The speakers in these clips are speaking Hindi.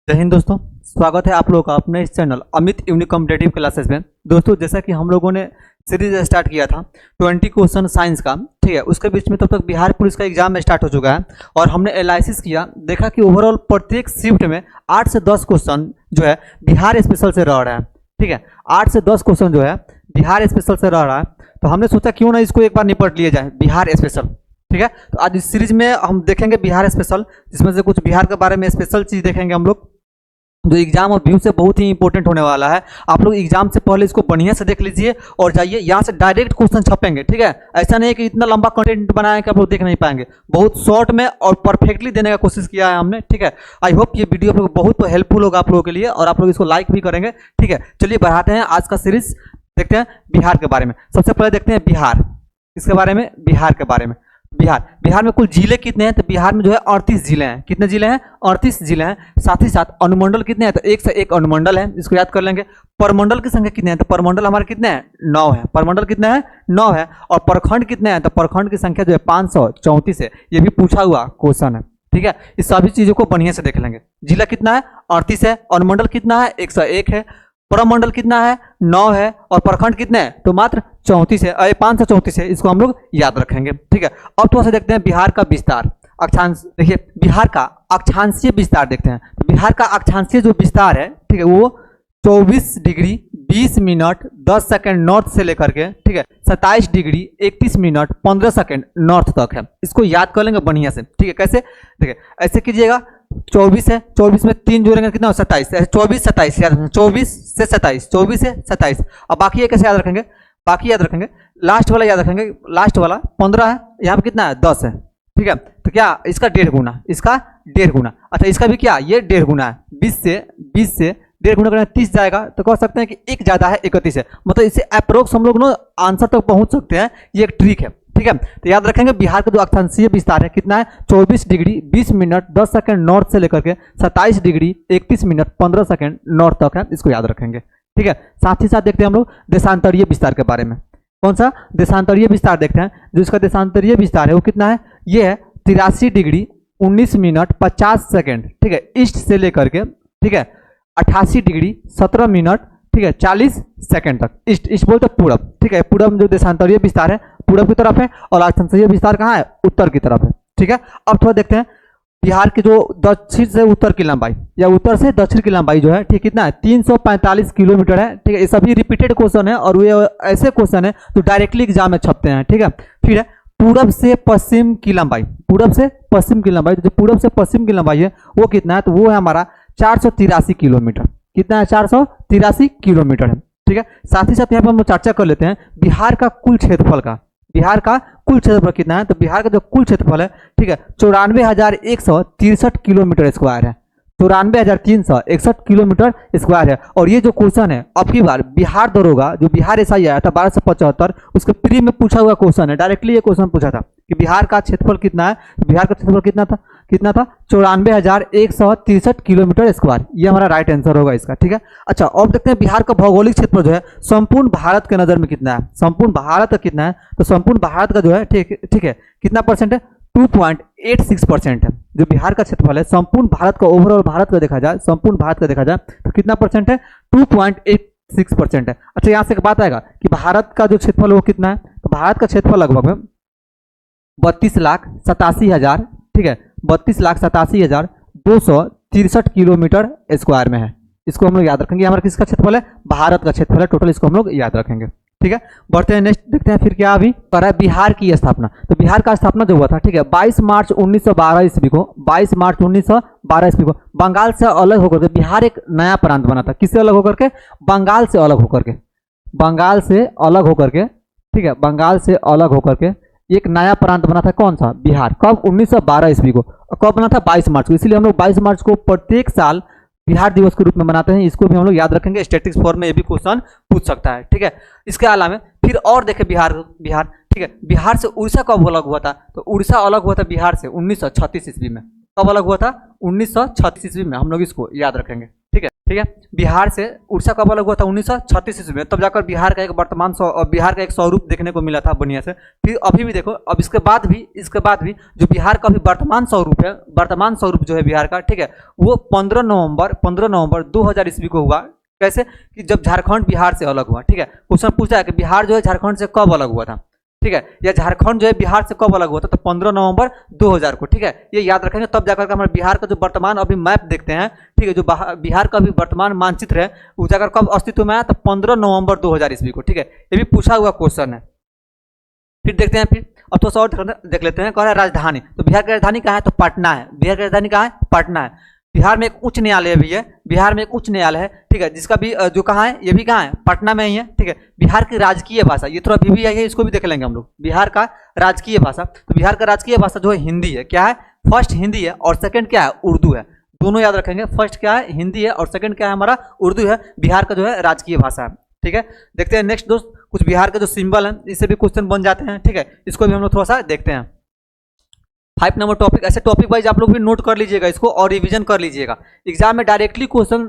जय हिंद दोस्तों, स्वागत है आप लोगों का अपने इस channel Amit unique competitive classes में। दोस्तों, जैसा कि हम लोगों ने सीरीज स्टार्ट किया था 20 क्वेश्चन साइंस का, ठीक है, उसके बीच में तब तक बिहार पुलिस का एग्जाम स्टार्ट हो चुका है और हमने एनालिसिस किया, देखा कि ओवरऑल प्रत्येक शिफ्ट में 8 से 10 क्वेश्चन जो है बिहार स्पेशल से रह रहा है। ठीक है, 8 से 10 क्वेश्चन जो है बिहार स्पेशल से रह रहा है, तो हमने सोचा क्यों ना इसको एक बार निपट लिया जाए, बिहार स्पेशल। ठीक है, तो आज इस सीरीज में हम देखेंगे बिहार स्पेशल, जिसमें से कुछ बिहार के बारे में स्पेशल चीज देखेंगे हम लोग, जो एग्जाम और व्यू से बहुत ही इंपॉर्टेंट होने वाला है। आप लोग एग्जाम से पहले इसको बढ़िया से देख लीजिए और जाइए, यहाँ से डायरेक्ट क्वेश्चन छपेंगे। ठीक है, ऐसा नहीं है कि इतना लंबा कंटेंट बनाया कि आप लोग देख नहीं पाएंगे, बहुत शॉर्ट में और परफेक्टली देने का कोशिश किया है हमने। ठीक है, आई होप ये वीडियो आप लोग बहुत हेल्पफुल होगा आप लोगों के लिए और आप लोग इसको लाइक भी करेंगे। ठीक है, चलिए बढ़ाते हैं आज का सीरीज, देखते हैं बिहार के बारे में। सबसे पहले देखते हैं बिहार, इसके बारे में, बिहार के बारे में। बिहार में कुल जिले कितने हैं? तो बिहार में जो है 38 जिले हैं। कितने जिले हैं? 38 जिले हैं। साथ ही साथ अनुमंडल कितने हैं? तो 1 से 1 अनुमंडल है, इसको याद कर लेंगे। परमंडल की संख्या कितने हैं? तो परमंडल हमारे कितने हैं? 9 है। परमंडल कितने हैं? 9 है। और प्रखंड कितने हैं? तो प्रखंड की संख्या जो है 534 है। ये भी पूछा हुआ क्वेश्चन है। ठीक है, इस सभी चीजों को बढ़िया से देख लेंगे। जिला कितना है? 38 है। अनुमंडल कितना है? 101 है। प्रमंडल कितना है? 9 है। और प्रखंड कितने हैं? तो मात्र 34 है, 534 है। इसको हम लोग याद रखेंगे। ठीक है, अब थोड़ा सा देखते हैं बिहार का विस्तार, अक्षांश। देखिए, बिहार का अक्षांशीय विस्तार देखते हैं। तो बिहार का अक्षांशीय जो विस्तार है, ठीक है, वो 24 डिग्री 20 मिनट 10 सेकंड नॉर्थ से लेकर के, ठीक है, 27 डिग्री 31 मिनट 15 सेकंड नॉर्थ तक है। इसको याद कर लेंगे बढ़िया से। ठीक है, कैसे? देखिए, ऐसे कीजिएगा, 24 है, 24 में 3 जोड़ेंगे कितना? 27। 24 27 याद रखेंगे, 24 से 27, 24 से 27। अब बाकी ये कैसे याद रखेंगे? बाकी याद रखेंगे, लास्ट वाला याद रखेंगे। लास्ट वाला 15 है, यहाँ पे कितना है? 10 है। ठीक है, तो क्या इसका 1.5 गुना, इसका 1.5 गुना। अच्छा, इसका भी क्या? ये 1.5 गुना है। 20 से 1.5 गुना करना 30 जाएगा, तो कह सकते हैं कि एक ज्यादा है, 31 है। मतलब इससे अप्रोक्स हम लोग ना आंसर तक पहुंच सकते हैं, ये एक ट्रिक है। ठीक है, तो याद रखेंगे बिहार का जो अक्षांशीय विस्तार है कितना है? 24 डिग्री 20 मिनट 10 सेकंड नॉर्थ से लेकर के 27 डिग्री 31 मिनट 15 सेकंड नॉर्थ तक है। इसको याद रखेंगे। ठीक है, साथ ही साथ देखते हैं हम लोग देशांतरीय विस्तार के बारे में। कौन सा? देशांतरीय विस्तार देखते हैं। जो इसका देशांतरीय विस्तार है वो कितना है? ये है 83 डिग्री 19 मिनट 50 सेकंड। ठीक है, ईस्ट से लेकर के, ठीक है, 88 डिग्री 17 मिनट, ठीक है, 40 सेकंड तक। ईस्ट बोलते पूरब। ठीक है, पूरब जो देशांतरीय विस्तार है पूरब की तरफ है और अक्षांशीय विस्तार कहाँ है? उत्तर की तरफ है। ठीक है, अब थोड़ा देखते हैं बिहार के जो दक्षिण से उत्तर की लंबाई या उत्तर से दक्षिण की लंबाई जो है, ठीक, कितना है? 345 किलोमीटर है। ठीक है, ये सभी रिपीटेड क्वेश्चन है और ये ऐसे क्वेश्चन है जो डायरेक्टली एग्जाम में छपते हैं। ठीक है, फिर है पूरब से पश्चिम की लंबाई। पूरब से पश्चिम की लंबाई, जो पूरब से पश्चिम की लंबाई है वो कितना है? तो वो है हमारा 483 किलोमीटर। कितना है? 483 किलोमीटर है। ठीक है, साथ ही साथ यहाँ पर हम चर्चा कर लेते हैं बिहार का कुल क्षेत्रफल का। बिहार का कुल क्षेत्रफल कितना है? तो बिहार का जो कुल क्षेत्रफल है, ठीक है, 94,163 किलोमीटर स्क्वायर है। 94,361 किलोमीटर स्क्वायर है। और ये जो क्वेश्चन है अब की बार बिहार दरोगा, जो बिहार एसआई आया था 1275, उसके प्री में पूछा हुआ क्वेश्चन है। डायरेक्टली ये क्वेश्चन पूछा था कि बिहार का क्षेत्रफल कितना है? बिहार का क्षेत्रफल कितना था? 94,163 किलोमीटर स्क्वायर। ये हमारा राइट आंसर होगा इसका। ठीक है, अच्छा, अब देखते हैं बिहार का भौगोलिक क्षेत्र जो है संपूर्ण भारत के नजर में कितना है? संपूर्ण भारत का कितना है? तो संपूर्ण भारत का जो है, ठीक है, कितना परसेंट है? 2.86% है। जो बिहार का क्षेत्रफल है संपूर्ण भारत का, ओवरऑल भारत का देखा जाए, संपूर्ण भारत का देखा जाए तो कितना परसेंट है? 2.86% है। अच्छा, यहां से एक बात आएगा कि भारत का जो क्षेत्रफल वो कितना है? तो भारत का क्षेत्रफल लगभग 32,87,000, ठीक है, 32,87,263 किलोमीटर स्क्वायर में है। इसको हम लोग याद रखेंगे। हमारा किसका क्षेत्रफल है? भारत का क्षेत्रफल है टोटल, इसको हम लोग याद रखेंगे। ठीक है, बढ़ते हैं नेक्स्ट, देखते हैं फिर क्या अभी कर रहा है बिहार की स्थापना। तो बिहार का स्थापना जो हुआ था, ठीक है, 22 मार्च 1912 ईस्वी को, 22 मार्च 1912 ईस्वी को बंगाल से अलग होकर के बिहार एक नया प्रांत बना था। किससे अलग होकर के? बंगाल से अलग होकर के। बंगाल से अलग होकर के, ठीक है, बंगाल से अलग होकर के एक नया प्रांत बना था। कौन सा? बिहार। कब? 1912 ईस्वी को। कब बना था? 22 मार्च को। इसीलिए हम लोग 22 मार्च को प्रत्येक साल बिहार दिवस के रूप में मनाते हैं। इसको भी हम लोग याद रखेंगे, स्टैटिस्टिक्स फॉर्म में ये भी क्वेश्चन पूछ सकता है। ठीक है, इसके अलावा फिर और देखें बिहार, ठीक है, बिहार से उड़ीसा कब अलग हुआ था? तो उड़ीसा अलग हुआ था बिहार से 1936 ईस्वी में। कब अलग हुआ था? 1936 ईस्वी में। हम लोग इसको याद रखेंगे। ठीक है, ठीक है। बिहार से उड़ीसा कब अलग हुआ था? 1936 ईस्वी में, तब जाकर बिहार का एक वर्तमान बिहार का एक स्वरूप देखने को मिला था बढ़िया से। फिर अभी भी देखो, अब इसके बाद भी जो बिहार का अभी वर्तमान स्वरूप है, वर्तमान स्वरूप जो है बिहार का, ठीक है, वो 15 नवंबर 2000 ईस्वी को हुआ। कैसे? कि जब झारखंड बिहार से अलग हुआ। ठीक है, क्वेश्चन पूछा है कि बिहार जो है झारखंड से कब अलग हुआ था, ठीक है, या झारखंड जो है बिहार से कब अलग हुआ था? तो 15 नवंबर 2000 को। ठीक है, ये याद रखेंगे, तब जाकर के हमारे बिहार का जो वर्तमान अभी मैप देखते हैं, ठीक है, जो बिहार का अभी वर्तमान मानचित्र है, वो जाकर कब अस्तित्व में आया? तो 15 नवंबर 2000 ईस्वी को। ठीक है, ये भी पूछा हुआ क्वेश्चन है। फिर देखते हैं, फिर अब थोड़ा सा और देख लेते हैं। कह रहा है राजधानी, तो बिहार की राजधानी कहाँ है? तो पटना है। बिहार की राजधानी कहाँ है? पटना है। बिहार में एक उच्च न्यायालय भी है, बिहार में एक उच्च न्यायालय है, ठीक है, जिसका भी जो कहाँ है, ये भी कहाँ है? पटना में ही है। ठीक है, बिहार की राजकीय भाषा, ये थोड़ा भी आई है, इसको भी देख लेंगे हम लोग। बिहार का राजकीय भाषा, तो बिहार का राजकीय भाषा जो है हिंदी है। क्या है? फर्स्ट हिंदी है और सेकंड क्या है? उर्दू है। दोनों याद रखेंगे, फर्स्ट क्या है? हिंदी है और सेकंड क्या है? हमारा उर्दू है। बिहार का जो है राजकीय भाषा है। ठीक है, देखते हैं नेक्स्ट दोस्त, कुछ बिहार के जो सिंबल हैं, इससे भी क्वेश्चन बन जाते हैं। ठीक है, इसको भी हम लोग थोड़ा सा देखते हैं। 5 नंबर टॉपिक, ऐसे टॉपिक वाइज आप लोग भी नोट कर लीजिएगा इसको और रिवीजन कर लीजिएगा। एग्जाम में डायरेक्टली क्वेश्चन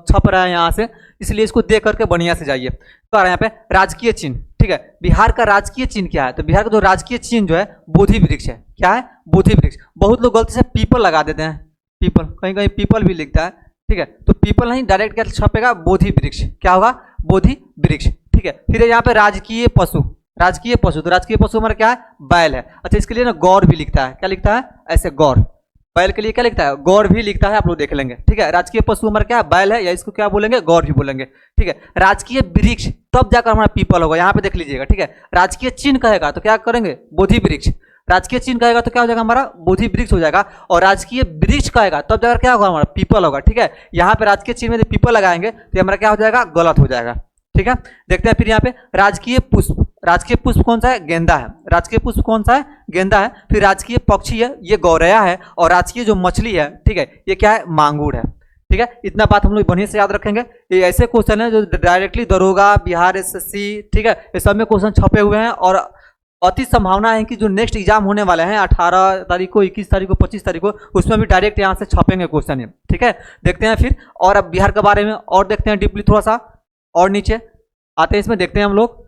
छप रहा है यहाँ से, इसलिए इसको देख करके बढ़िया से जाइए। तो यहाँ पे राजकीय चिन्ह, ठीक है, बिहार का राजकीय चिन्ह क्या है? तो बिहार का जो राजकीय चिन्ह जो है बोधि वृक्ष है। क्या है? बोधि वृक्ष। बहुत लोग गलती से पीपल लगा देते हैं, पीपल, कहीं कहीं पीपल भी लिखता है। ठीक है, तो पीपल नहीं, डायरेक्ट क्या छपेगा? बोधि वृक्ष। क्या होगा? बोधि वृक्ष। ठीक है, फिर यहाँ पे राजकीय पशु, राजकीय पशु, तो राजकीय पशु हमारा क्या है? बैल है। अच्छा, इसके लिए ना गौर भी लिखता है। क्या लिखता है? ऐसे गौर। बैल के लिए क्या लिखता है? गौर भी लिखता है, आप लोग देख लेंगे। ठीक है, राजकीय पशु हमारा क्या है? बैल है, या इसको क्या बोलेंगे? गौर भी बोलेंगे। ठीक है, राजकीय वृक्ष, तब जाकर हमारा पीपल होगा, यहाँ पे देख लीजिएगा। ठीक है, राजकीय चिन्ह कहेगा तो क्या करेंगे? बोधि वृक्ष। राजकीय चिन्ह कहेगा तो क्या हो जाएगा? हमारा बोधि वृक्ष हो जाएगा। और राजकीय वृक्ष कहेगा तब जाकर क्या होगा? हमारा पीपल होगा। ठीक है, यहाँ पे राजकीय चिन्ह में पीपल लगाएंगे तो हमारा क्या हो जाएगा? गलत हो जाएगा। ठीक है, देखते हैं फिर यहाँ पे राजकीय पुष्प, राजकीय पुष्प कौन सा है? गेंदा है। राजकीय पुष्प कौन सा है? गेंदा है। फिर राजकीय पक्षी है, ये गौरैया है। और राजकीय जो मछली है, ठीक है, ये क्या है? मांगुर है। ठीक है, इतना बात हम लोग बढ़िया से याद रखेंगे। ये ऐसे क्वेश्चन है जो डायरेक्टली दरोगा, बिहार एसएससी, ठीक है, ये सब में क्वेश्चन छपे हुए हैं। और अति संभावना है कि जो नेक्स्ट एग्जाम होने वाले हैं 18 तारीख को, 21 तारीख को, 25 तारीख को, उसमें भी डायरेक्ट यहाँ से छपेंगे क्वेश्चन। ठीक है, देखते हैं फिर। और अब बिहार के बारे में और देखते हैं डीपली, थोड़ा सा और नीचे आते हैं, इसमें देखते हैं हम लोग।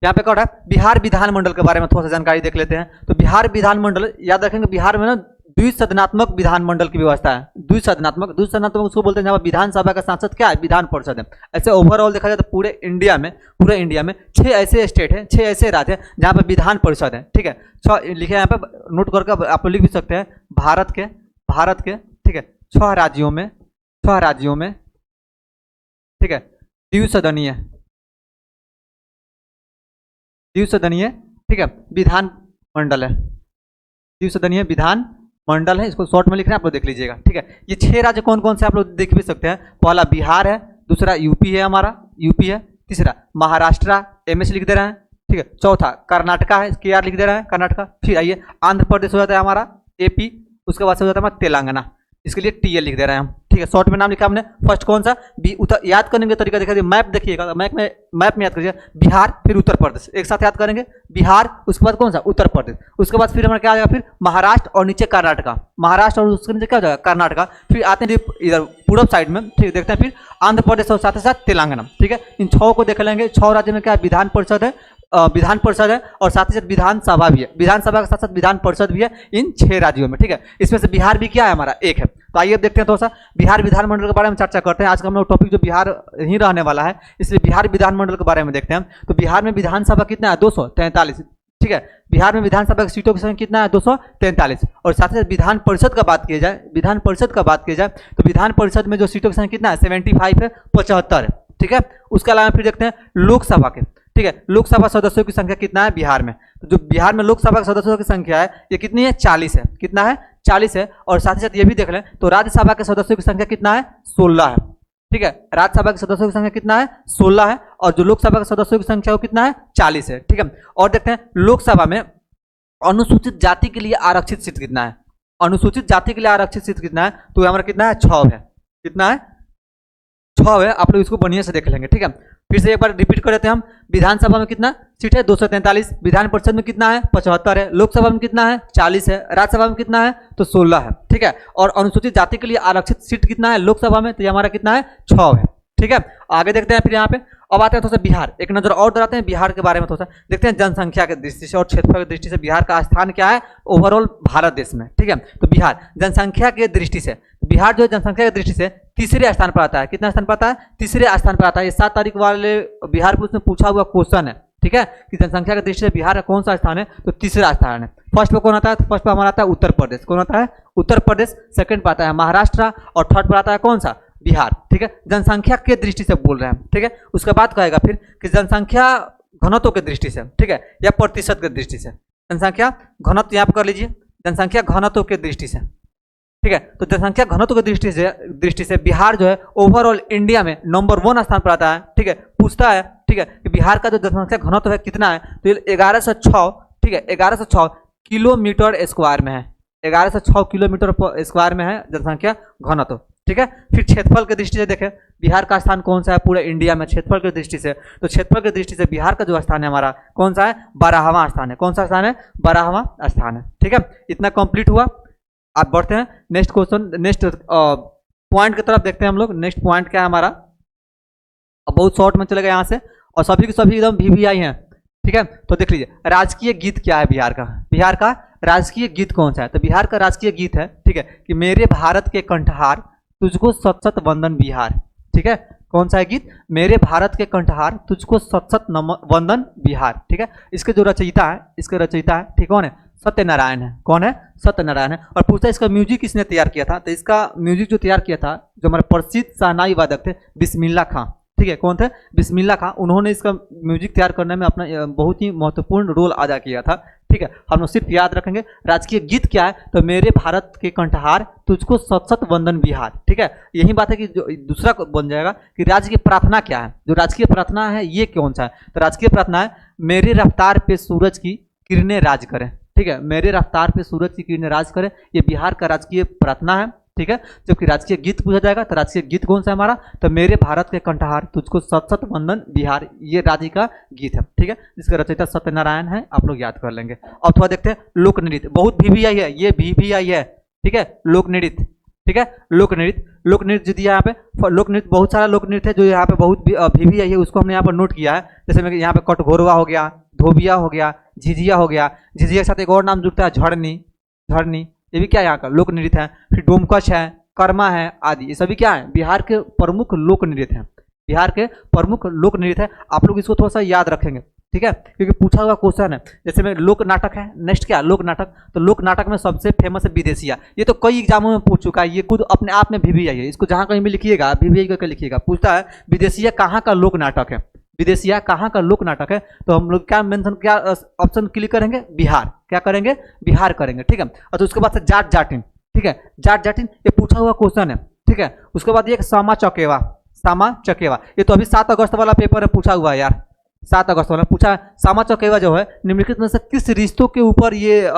यहाँ पे क्या है? बिहार विधानमंडल के बारे में थोड़ा सा जानकारी देख लेते हैं। तो बिहार विधानमंडल याद रखेंगे, बिहार में ना द्विसदनात्मक विधानमंडल की व्यवस्था है। द्विसदनात्मक उसको बोलते हैं जहाँ विधानसभा का सांसद क्या है? विधान परिषद है। ऐसे ओवरऑल देखा जाए तो पूरे इंडिया में 6 ऐसे स्टेट हैं, 6 ऐसे राज्य हैं जहाँ पर विधान परिषद है। ठीक है, 6 लिखे यहाँ पे, नोट करके आप लिख भी सकते हैं। भारत के ठीक है 6 राज्यों में ठीक है द्विसदनीय ठीक है विधान मंडल है, द्विसदनीय विधान मंडल है। इसको शॉर्ट में लिखना है, आप लोग देख लीजिएगा। ठीक है, ये 6 राज्य कौन कौन से आप लोग देख भी सकते हैं। पहला बिहार है, दूसरा यूपी है, हमारा यूपी है, तीसरा महाराष्ट्र, एमएस लिख दे रहे हैं। ठीक है, चौथा कर्नाटका है, के आर लिख दे रहे हैं, कर्नाटका। फिर आइए आंध्र प्रदेश हो जाता है हमारा, एपी, उसके बाद से हो जाता है हमारा तेलंगाना, इसके लिए टीएल लिख दे रहे हैं हम। ठीक है, शॉर्ट में नाम लिखा हमने। फर्स्ट कौन सा? याद करने का तरीका देखा, मैप देखिएगा, मैप में याद करिए, बिहार फिर उत्तर प्रदेश, एक साथ याद करेंगे। बिहार, उसके बाद कौन सा? उत्तर प्रदेश, उसके बाद फिर हमारा क्या आ जाएगा? फिर महाराष्ट्र और नीचे कर्नाटका, महाराष्ट्र और उसके नीचे क्या हो जाएगा? कर्नाटका। फिर आते हैं इधर पूर्व साइड में, ठीक है, देखते हैं फिर आंध्र प्रदेश और साथ ही साथ तेलंगाना। ठीक है, इन 6 को देख लेंगे। 6 राज्य में क्या है? विधान परिषद है, और साथ ही साथ विधानसभा भी है। विधानसभा के साथ साथ विधान परिषद भी है इन 6 राज्यों में। ठीक है, इसमें से बिहार भी क्या है? हमारा एक है। तो आइए देखते हैं थोड़ा सा बिहार विधानमंडल के बारे में चर्चा करते हैं। आज का हम लोग टॉपिक जो बिहार ही रहने वाला है, इसलिए बिहार विधानमंडल के बारे में देखते हैं हम। तो बिहार में विधानसभा कितना है? 243। ठीक है, बिहार में विधानसभा की सीटों की संख्या कितना है? 243। और साथ ही साथ विधान परिषद का बात किया जाए, तो विधान परिषद में जो सीटों की संख्या कितना है? 75 है, 75 है। ठीक है, उसके अलावा फिर देखते हैं लोकसभा के। ठीक है, लोकसभा सदस्यों की संख्या कितना है बिहार में? तो जो बिहार में लोकसभा के सदस्यों की संख्या है, ये कितनी है? 40 है। कितना है? 40 है। और साथ ही साथ ये भी देख लें तो राज्यसभा के सदस्यों की संख्या कितना है? 16 है। ठीक है, राज्यसभा के सदस्यों की संख्या कितना है? 16 है। और जो लोकसभा के सदस्यों की संख्या वो कितना है? 40 है। ठीक है, और देखते हैं लोकसभा में अनुसूचित जाति के लिए आरक्षित सीट कितना है? अनुसूचित जाति के लिए आरक्षित सीट कितना है? तो हमारा कितना है? 6 है। कितना है? 6 6 है, आप लोग इसको बढ़िया से देख लेंगे, ठीक है। फिर से एक बार रिपीट कर देते हैं हम। विधानसभा में कितना सीट है? 243। विधान परिषद में कितना है? 75 है। लोकसभा में कितना है? 40 है। राज्यसभा में कितना है? तो 16 है, ठीक है। और अनुसूचित जाति के लिए आरक्षित सीट कितना है लोकसभा में? तो ये हमारा कितना है? 6 है, ठीक है। आगे देखते हैं फिर यहाँ पे। अब आते हैं थोड़ा सा बिहार, एक नजर और डराते हैं बिहार के बारे में, थोड़ा सा देखते हैं जनसंख्या की दृष्टि से और क्षेत्रफल की दृष्टि से बिहार का स्थान क्या है ओवरऑल भारत देश में, ठीक है। तो बिहार जनसंख्या की दृष्टि से, बिहार जो है जनसंख्या की दृष्टि से तीसरे स्थान पर आता है। कितना स्थान पर आता है? तीसरे स्थान पर आता है। ये 7 तारीख वाले बिहार पुलिस में पूछा हुआ क्वेश्चन है, ठीक है, कि जनसंख्या की दृष्टि से बिहार का कौन सा स्थान है? तो तीसरा स्थान है। फर्स्ट पर कौन आता है? फर्स्ट पर हमारा आता है उत्तर प्रदेश। कौन आता है? उत्तर प्रदेश। सेकंड पर आता है महाराष्ट्र और थर्ड पर आता है कौन सा? बिहार, ठीक है। जनसंख्या के दृष्टि से बोल रहे हैं, ठीक है। उसके बाद कहेगा फिर कि जनसंख्या घनत्व के दृष्टि से, ठीक है, या प्रतिशत के दृष्टि से। जनसंख्या घनत्व यहाँ पर कर लीजिए, जनसंख्या घनत्व के दृष्टि से, ठीक है। तो जनसंख्या घनत्व की दृष्टि से बिहार जो है ओवरऑल इंडिया में नंबर 1 स्थान पर आता है, ठीक है। पूछता है, ठीक है, कि बिहार का जो जनसंख्या घनत्व है कितना है? तो 1106, ठीक है, 1106 किलोमीटर स्क्वायर में है। 1106 किलोमीटर स्क्वायर में है जनसंख्या घनत्व, ठीक है। फिर क्षेत्रफल की दृष्टि से देखें बिहार का स्थान कौन सा है पूरे इंडिया में क्षेत्रफल की दृष्टि से? तो क्षेत्रफल की दृष्टि से बिहार का जो स्थान है हमारा कौन सा है? 12वां स्थान है। कौन सा स्थान है? 12वां स्थान है, ठीक है। इतना कंप्लीट हुआ। आप बढ़ते हैं नेक्स्ट क्वेश्चन, नेक्स्ट पॉइंट की तरफ देखते हैं हम लोग। नेक्स्ट पॉइंट क्या है हमारा? अब बहुत शॉर्ट में चलेगा यहाँ से, और सभी के सभी एकदम VVI हैं, ठीक है। तो देख लीजिए राजकीय गीत क्या है बिहार का? बिहार का राजकीय गीत कौन सा है? तो बिहार का राजकीय गीत है, ठीक है, कि मेरे भारत के कंठहार तुझको सत सत वंदन बिहार, ठीक है। कौन सा है गीत? मेरे भारत के कंठहार तुझको सत सत वंदन बिहार, ठीक है। इसके जो रचयिता है, इसके रचयिता है, ठीक, कौन है? सत्यनारायण है। कौन है? सत्यनारायण है। और पूछता है इसका म्यूजिक किसने तैयार किया था? तो इसका म्यूजिक जो तैयार किया था जो हमारे प्रसिद्ध शहनाई वादक थे बिस्मिल्लाह खां, ठीक है। कौन थे? बिस्मिल्लाह खां। उन्होंने इसका म्यूजिक तैयार करने में अपना बहुत ही महत्वपूर्ण रोल अदा किया था, ठीक है। हम लोग सिर्फ याद रखेंगे राजकीय गीत क्या है? तो मेरे भारत के कंठहार तुझको सत सत वंदन बिहार, ठीक है। यही बात है कि जो दूसरा बन जाएगा कि राज्य की प्रार्थना क्या है? जो राजकीय प्रार्थना है ये कौन सा है? तो राजकीय प्रार्थना है मेरे रफ्तार पे सूरज की किरणें राज करें, ठीक है। मेरे रफ्तार पे सूरज की किरणें राज करें, ये बिहार का राजकीय प्रार्थना है, ठीक है। जबकि राजकीय गीत पूछा जाएगा तो राजकीय गीत कौन सा है हमारा? तो मेरे भारत के कंठहार तुझको सत सत वंदन बिहार, ये राज्य का गीत है, ठीक है। जिसका रचयिता सत्यनारायण है, आप लोग याद कर लेंगे। अब थोड़ा देखते हैं लोक नृत्य, बहुत VVI है, ये VVI है, ठीक है। लोक नृत्य, ठीक है। लोक नृत्य, लोक नृत्य जो दिया यहाँ पे, लोक नृत्य बहुत सारा लोक नृत्य है जो यहाँ पे बहुत VVI है, उसको हमने यहाँ पर नोट किया है। जैसे में यहाँ पे कटघोरवा हो गया, धोबिया हो गया, झिझिया हो गया, झिझिया के साथ एक और नाम जुड़ता है झड़नी, झड़नी, ये भी क्या यहाँ का लोक नृत्य है। फिर डोमकच है, कर्मा है आदि, ये सभी क्या है? बिहार के प्रमुख लोक नृत्य हैं, बिहार के प्रमुख लोक नृत्य है। आप लोग इसको थोड़ा सा याद रखेंगे, ठीक है, क्योंकि पूछा हुआ क्वेश्चन है। जैसे में लोक नाटक है, नेक्स्ट क्या? लोक नाटक। तो लोक नाटक में सबसे फेमस है विदेशिया, ये तो कई एग्जामों में पूछ चुका है, ये खुद अपने आप में VVI है। इसको जहाँ कहीं भी लिखिएगा VVI करके लिखिएगा। पूछता है विदेशिया कहाँ का लोक नाटक है? विदेशिया कहाँ का लोक नाटक है? तो हम लोग क्या मेंशन, क्या ऑप्शन क्लिक करेंगे? बिहार। क्या करेंगे? बिहार करेंगे, ठीक है। और तो उसके बाद से जाट जाटिन, ठीक है, जाट जाटिन ये पूछा हुआ क्वेश्चन है, ठीक है। उसके बाद ये सामा चकेवा, सामा चकेवा, ये तो अभी 7 अगस्त वाला पेपर में पूछा हुआ है यार, 7 अगस्त वाला पूछा। सामा चकेवा जो है निम्नलिखित में से किस रिश्तों के ऊपर ये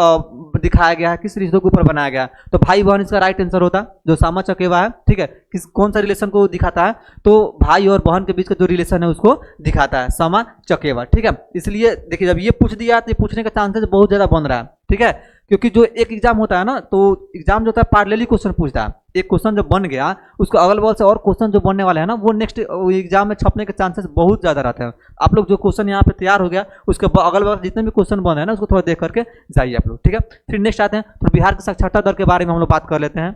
दिखाया गया है, किस रिश्तों के ऊपर बनाया गया है? तो भाई बहन इसका राइट आंसर होता है। जो सामा चकेवा है, ठीक है, किस कौन सा रिलेशन को दिखाता है? तो भाई और बहन के बीच का जो रिलेशन है उसको दिखाता है सामा चकेवा, ठीक है। इसलिए देखिए जब ये पूछ दिया तो ये पूछने का चांसेस बहुत ज्यादा बन रहा है, ठीक है, क्योंकि जो एक एग्जाम होता है ना, तो एग्जाम जो होता है पैरेलली क्वेश्चन पूछता है। एक क्वेश्चन जो बन गया उसको अगल बगल से और क्वेश्चन जो बनने वाले हैं ना, वो नेक्स्ट एग्जाम में छपने के चांसेस बहुत ज़्यादा रहते हैं। आप लोग जो क्वेश्चन यहाँ पे तैयार हो गया उसके अगल बगल जितने भी क्वेश्चन बने हैं ना, उसको थोड़ा देख करके जाइए आप लोग, ठीक है। फिर नेक्स्ट आते हैं तो बिहार की साक्षरता दर के बारे में हम लोग बात कर लेते हैं।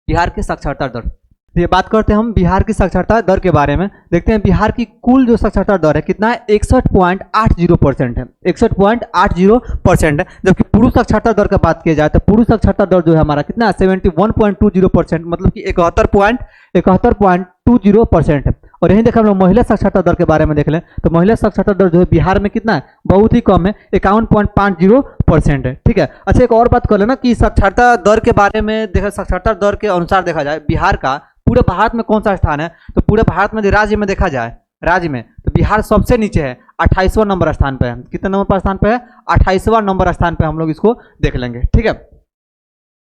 बिहार की साक्षरता दर, ये बात करते हैं हम बिहार की साक्षरता दर के बारे में। देखते हैं बिहार की कुल जो साक्षरता दर है कितना है? 61.80% है, 61.80% है। जबकि पुरुष साक्षरता दर की बात की जाए तो पुरुष साक्षरता दर जो है हमारा कितना है? 71.20%, मतलब कि 71.20% है। और यही देखा हम लोग महिला साक्षरता दर के बारे में देख लें तो महिला साक्षरता दर जो है बिहार में कितना है? बहुत ही कम है, 51.50% है, ठीक है। अच्छा एक और बात कर लेना कि साक्षरता दर के बारे में देखा, साक्षरता दर के अनुसार देखा जाए बिहार का पूरे भारत में कौन सा स्थान है? तो पूरे भारत में राज्य में देखा जाए, राज्य में तो बिहार सबसे नीचे है, 28वां नंबर स्थान पे है। कितने नंबर पर स्थान पे है? 28वां नंबर स्थान पे हम लोग इसको देख लेंगे, ठीक है।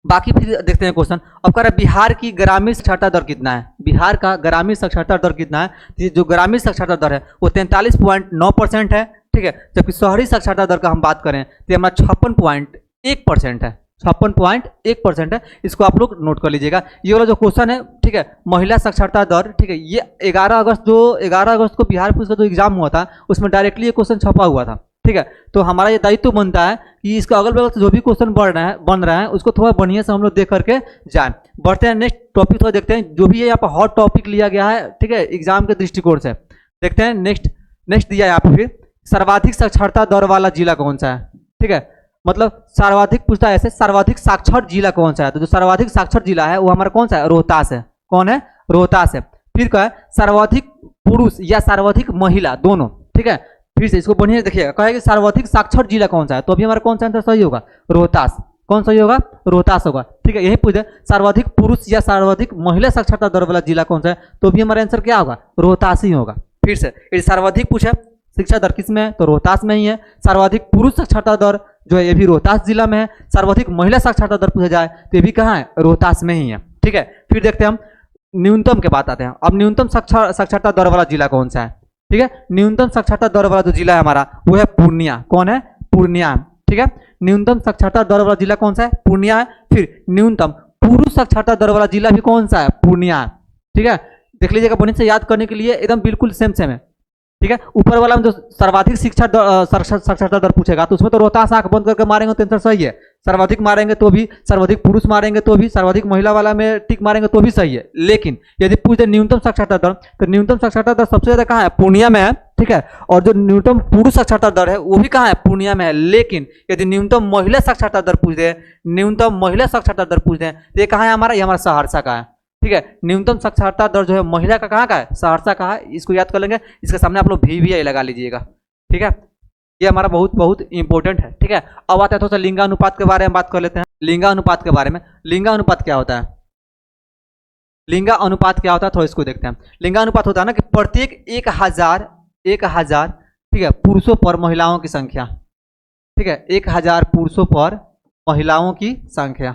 बाकी फिर देखते हैं क्वेश्चन। अब कह रहा है बिहार की ग्रामीण साक्षरता दर कितना है, बिहार का ग्रामीण साक्षरता दर कितना है। तो जो ग्रामीण साक्षरता दर है वो 43.9% है, ठीक है। जबकि शहरी साक्षरता दर का हम बात करें तो हमारा 56.1% है, 56.1% है। इसको आप लोग नोट कर लीजिएगा। ये वाला जो क्वेश्चन है, ठीक है, महिला साक्षरता दर, ठीक है, ये 11 अगस्त को बिहार पुलिस का जो एग्जाम हुआ था उसमें डायरेक्टली ये क्वेश्चन छपा हुआ था, ठीक है। तो हमारा ये दायित्व बनता है कि इसका अगल बगल से जो भी क्वेश्चन बन रहा है उसको थोड़ा बढ़िया से हम लोग देख करके जाएं। बढ़ते हैं नेक्स्ट टॉपिक, थोड़ा देखते हैं जो भी ये यहाँ पर हॉट टॉपिक लिया गया है, ठीक है, एग्जाम के दृष्टिकोण से। देखते हैं नेक्स्ट दिया है यहाँ पे, फिर सर्वाधिक साक्षरता दर वाला जिला कौन सा है, ठीक है। मतलब सर्वाधिक पूछता है ऐसे, सर्वाधिक साक्षर जिला कौन सा है। तो जो सर्वाधिक साक्षर जिला है वो हमारा कौन सा है, रोहतास है। कौन है, रोहतास है। फिर क्या है, सर्वाधिक पुरुष या सर्वाधिक महिला दोनों, ठीक है। फिर से इसको बढ़िया देखिएगा, कहेगा सर्वाधिक साक्षर जिला कौन सा है, तो अभी हमारा कौन सा आंसर सही होगा, रोहतास। कौन सही होगा, रोहतास होगा, ठीक है। यही पूछे सर्वाधिक पुरुष या सर्वाधिक महिला साक्षरता दर वाला जिला कौन सा है, तो भी हमारा आंसर क्या होगा, रोहतास ही होगा। फिर से यदि सर्वाधिक पूछे शिक्षा दर किस में है, तो रोहतास में ही है। सर्वाधिक पुरुष साक्षरता दर जो है ये भी रोहतास जिला में है। सर्वाधिक महिला साक्षरता दर पूछा जाए तो ये भी कहाँ है, रोहतास में ही है, ठीक है। फिर देखते हैं हम न्यूनतम के बात आते हैं। अब न्यूनतम साक्षरता दर वाला जिला कौन सा है, ठीक है। न्यूनतम साक्षरता दर वाला जो जिला है हमारा वो है पूर्णिया। कौन है, पूर्णिया, ठीक है। न्यूनतम साक्षरता दर वाला जिला कौन सा है, पूर्णिया है। फिर न्यूनतम पुरुष साक्षरता दर वाला जिला भी कौन सा है, पूर्णिया है, ठीक है। देख लीजिएगा बढ़िया से याद करने के लिए, एकदम बिल्कुल सेम है, ठीक है। ऊपर वाला में जो सर्वाधिक साक्षरता दर पूछेगा तो उसमें तो रोहतास आंख बंद करके मारेंगे तो आंसर सही है। सर्वाधिक मारेंगे तो भी, सर्वाधिक पुरुष मारेंगे तो भी, सर्वाधिक महिला वाला में टिक मारेंगे तो भी सही है। लेकिन यदि पूछे न्यूनतम साक्षरता दर, तो न्यूनतम साक्षरता दर सबसे ज्यादा कहाँ है, पूर्णिया में है, ठीक है। और जो न्यूनतम पुरुष साक्षरता दर है वो भी कहाँ है, पूर्णिया में है। लेकिन यदि न्यूनतम महिला साक्षरता दर पूछ दे, न्यूनतम महिला साक्षरता दर पूछ दे तो ये कहाँ है हमारा, ये हमारा सहरसा का है, ठीक है। न्यूनतम साक्षरता दर जो है महिला का कहाँ का है, सहरसा का है। इसको याद कर लेंगे, इसके सामने आप लोग VVI लगा लीजिएगा, ठीक है। ये हमारा बहुत इंपॉर्टेंट है, ठीक है। अब आता है थोड़ा सा लिंगानुपात के बारे में बात कर लेते हैं। लिंगानुपात के बारे में, लिंगानुपात क्या होता है, लिंगानुपात क्या होता है थोड़ा इसको देखते हैं। लिंगानुपात होता है ना कि प्रत्येक 1000 ठीक है पुरुषों पर महिलाओं की संख्या, ठीक है, 1000 पुरुषों पर महिलाओं की संख्या,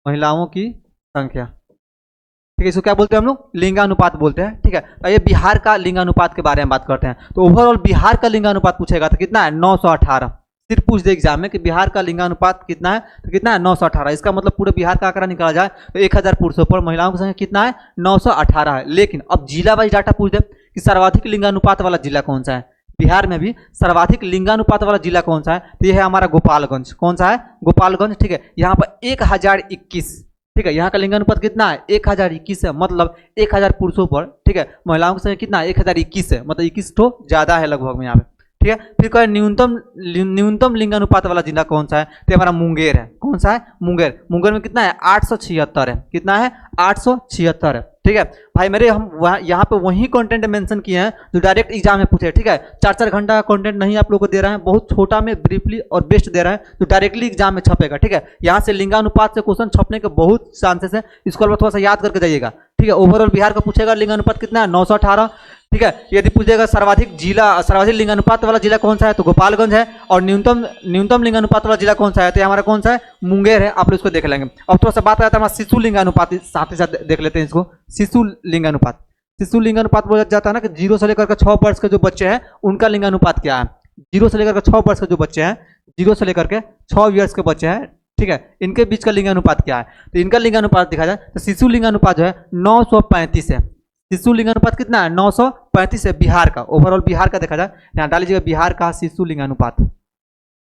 महिलाओं की संख्या, ठीक है। इसको क्या बोलते हैं हम लोग, लिंगानुपात बोलते हैं, ठीक है। तो ये बिहार का लिंगानुपात के बारे में बात करते हैं। तो ओवरऑल बिहार का लिंगानुपात पूछेगा तो कितना है, 918। सिर्फ पूछ दे एग्जाम में कि बिहार का लिंगानुपात कितना है, तो कितना है, 918। इसका मतलब पूरे बिहार का आंकड़ा निकाला जाए तो 1000 पुरुषों पर महिलाओं की संख्या कितना है, 918 है। लेकिन अब जिला वाइज डाटा पूछ दे कि सर्वाधिक लिंगानुपात वाला जिला कौन सा है, बिहार में भी सर्वाधिक लिंगानुपात वाला जिला कौन सा है, तो यह है हमारा गोपालगंज। कौन सा है, गोपालगंज, ठीक है। यहाँ पर 1021, ठीक है। यहाँ का लिंगानुपात कितना है, 1021 है। मतलब 1000 पुरुषों पर, ठीक है, महिलाओं की संख्या कितना है, 1021 है। मतलब 21 तो ज्यादा है लगभग में यहाँ पे, ठीक है। फिर कहे न्यूनतम लिंगानुपात वाला जिला कौन सा है, तो हमारा मुंगेर है। कौन सा है, मुंगेर। मुंगेर में कितना है, 876 है। कितना है, 876 है, ठीक है। भाई मेरे हम यहाँ पे वही कंटेंट मेंशन किए हैं जो डायरेक्ट एग्जाम में पूछे, ठीक है। 4-4 घंटा का कंटेंट नहीं आप लोगों को दे रहे हैं, बहुत छोटा में ब्रीफली और बेस्ट दे रहे हैं जो डायरेक्टली एग्जाम में छपेगा, ठीक है। यहाँ से लिंगानुपात से क्वेश्चन छपने के बहुत चांसेस है, इसको थोड़ा सा याद करके जाइएगा, ठीक है। ओवरऑल बिहार का पूछेगा लिंगानुपात कितना है, 918, ठीक है। यदि पूछेगा सर्वाधिक लिंगानुपात वाला जिला कौन सा है, तो गोपालगंज है। और न्यूनतम लिंगानुपात वाला जिला कौन सा है, तो हमारा कौन सा है, मुंगेर है। आप लोग इसको देख लेंगे। अब थोड़ा सा बात आता है हमारा शिशु लिंगानुपात, साथ ही साथ देख लेते हैं इसको। शिशु लिंगानुपात, शिशु लिंगानुपात बोला जाता है ना कि 0 से लेकर 6 वर्ष के जो बच्चे हैं उनका लिंगानुपात क्या है। 0 से लेकर 6 वर्ष के जो बच्चे हैं, 0 से लेकर 6 ईयर्स के बच्चे हैं, ठीक है, इनके बीच का लिंगानुपात क्या है। तो इनका लिंगानुपात देखा जाए तो शिशु लिंगानुपात जो है 935 है। शिशु लिंगानुपात कितना है, 935 है बिहार का। ओवरऑल बिहार का देखा जाए, यहाँ डाल लीजिएगा बिहार का शिशु लिंगानुपात,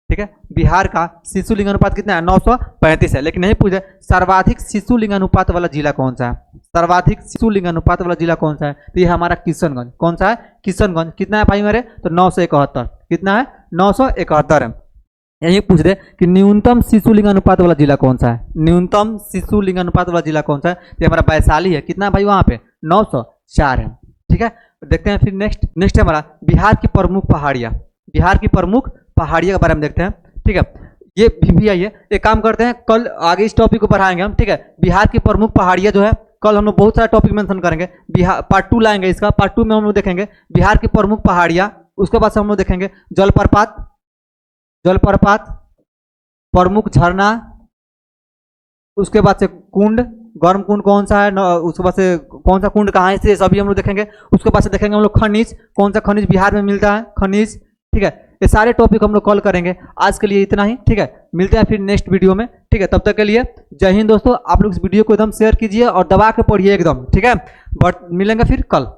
ठीक है। बिहार का शिशु लिंगानुपात कितना है, 935 है। लेकिन नहीं पूछे सर्वाधिक शिशु लिंगानुपात वाला जिला कौन सा है, सर्वाधिक शिशु लिंगानुपात वाला जिला कौन सा है, तो ये हमारा किशनगंज। कौन सा है, किशनगंज। कितना है भाई मेरे, तो 971। कितना है, 971 है। यही पूछ दे कि न्यूनतम शिशु लिंगानुपात वाला जिला कौन सा है, न्यूनतम शिशु लिंगानुपात वाला जिला कौन सा है, तो हमारा वैशाली है। कितना है भाई वहाँ पे, 904 है, ठीक है। देखते हैं फिर नेक्स्ट है हमारा बिहार की प्रमुख पहाड़ियाँ। बिहार की प्रमुख पहाड़ियों के बारे में देखते हैं, ठीक है। ये VVI है। एक काम करते हैं, कल आगे इस टॉपिक को बढ़ाएंगे हम, ठीक है। बिहार की प्रमुख पहाड़ियाँ जो है कल हम लोग बहुत सारा टॉपिक मेंशन करेंगे। बिहार पार्ट 2 लाएंगे, इसका पार्ट 2 में हम लोग देखेंगे बिहार की प्रमुख पहाड़ियाँ। उसके बाद से हम लोग देखेंगे जलप्रपात, प्रमुख झरना, उसके बाद से कुंड, गर्म कुंड कौन सा है, उसके बाद से कौन सा कुंड कहाँ है, से सभी हम लोग देखेंगे। उसके बाद से देखेंगे हम लोग खनिज, कौन सा खनिज बिहार में मिलता है, खनिज, ठीक है। ये सारे टॉपिक हम लोग कॉल करेंगे। आज के लिए इतना ही, ठीक है। मिलते हैं फिर नेक्स्ट वीडियो में, ठीक है। तब तक के लिए जय हिंद दोस्तों। आप लोग इस वीडियो को एकदम शेयर कीजिए और दबा के पढ़िए एकदम, ठीक है। बट मिलेंगे फिर कल।